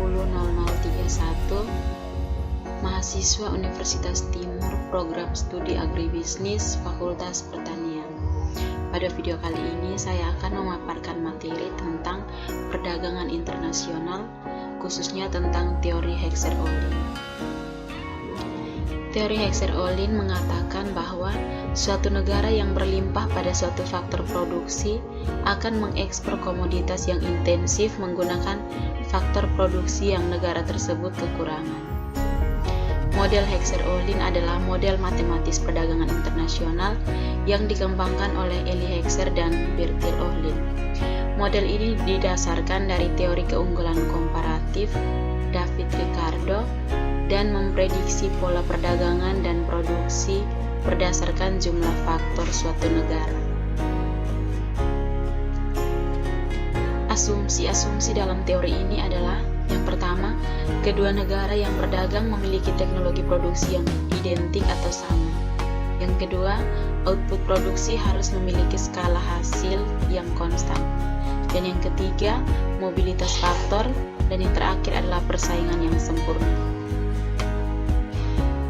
200031, mahasiswa Universitas Timur, Program Studi Agribisnis, Fakultas Pertanian. Pada video kali ini saya akan memaparkan materi tentang perdagangan internasional, khususnya tentang teori Heckscher-Ohlin. Teori Heckscher-Ohlin mengatakan bahwa suatu negara yang berlimpah pada suatu faktor produksi akan mengekspor komoditas yang intensif menggunakan faktor produksi yang negara tersebut kekurangan. Model Heckscher-Ohlin adalah model matematis perdagangan internasional yang dikembangkan oleh Elie Heckscher dan Bertil Ohlin. Model ini didasarkan dari teori keunggulan komparatif David Ricardo dan memprediksi pola perdagangan dan produksi berdasarkan jumlah faktor suatu negara. Asumsi-asumsi dalam teori ini adalah: yang pertama, kedua negara yang berdagang memiliki teknologi produksi yang identik atau sama. Yang kedua, output produksi harus memiliki skala hasil yang konstan. Dan yang ketiga, mobilitas faktor. Dan yang terakhir adalah persaingan yang sempurna.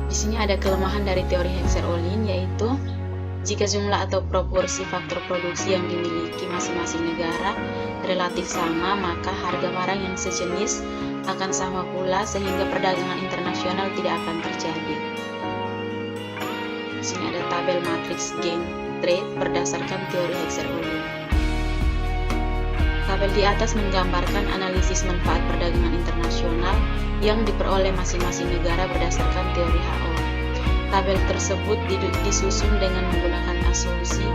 Di sini ada kelemahan dari teori Heckscher-Ohlin, yaitu jika jumlah atau proporsi faktor produksi yang dimiliki masing-masing negara relatif sama, maka harga barang yang sejenis akan sama pula sehingga perdagangan internasional tidak akan terjadi. Di sini ada tabel matriks gain trade berdasarkan teori Heckscher-Ohlin. Tabel di atas menggambarkan analisis manfaat perdagangan internasional yang diperoleh masing-masing negara berdasarkan teori HO. Tabel tersebut disusun dengan menggunakan asumsi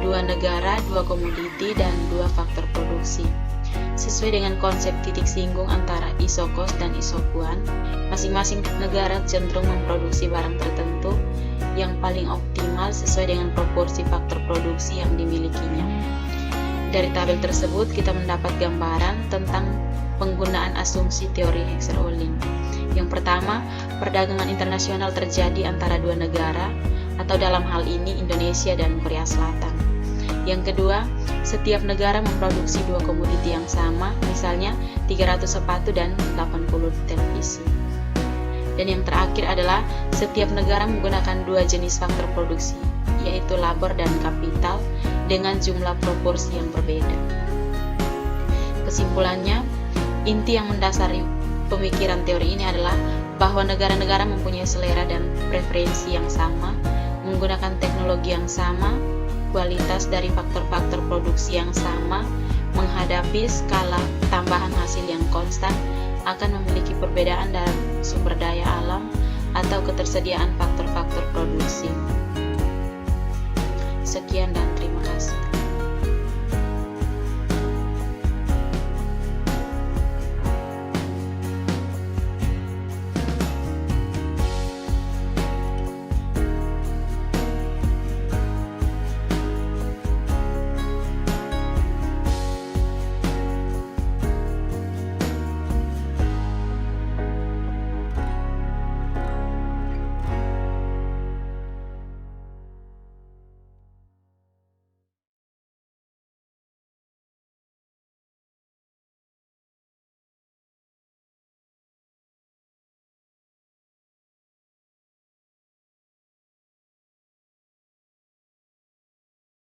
dua negara, dua komoditi, dan dua faktor produksi. Sesuai dengan konsep titik singgung antara iso-cost dan iso-cuan, masing-masing negara cenderung memproduksi barang tertentu yang paling optimal sesuai dengan proporsi faktor produksi yang dimilikinya. Dari tabel tersebut kita mendapat gambaran tentang penggunaan asumsi teori Heckscher-Ohlin. Yang pertama, perdagangan internasional terjadi antara dua negara, atau dalam hal ini Indonesia dan Korea Selatan. Yang kedua, setiap negara memproduksi dua komoditi yang sama, misalnya 300 sepatu dan 80 televisi. Dan yang terakhir adalah setiap negara menggunakan dua jenis faktor produksi, yaitu labor dan kapital, dengan jumlah proporsi yang berbeda. Kesimpulannya, inti yang mendasari pemikiran teori ini adalah bahwa negara-negara mempunyai selera dan preferensi yang sama, menggunakan teknologi yang sama, kualitas dari faktor-faktor produksi yang sama, menghadapi skala tambahan hasil yang konstan, akan memiliki perbedaan dalam sumber daya alam atau ketersediaan faktor-faktor produksi. Sekian dan terima kasih.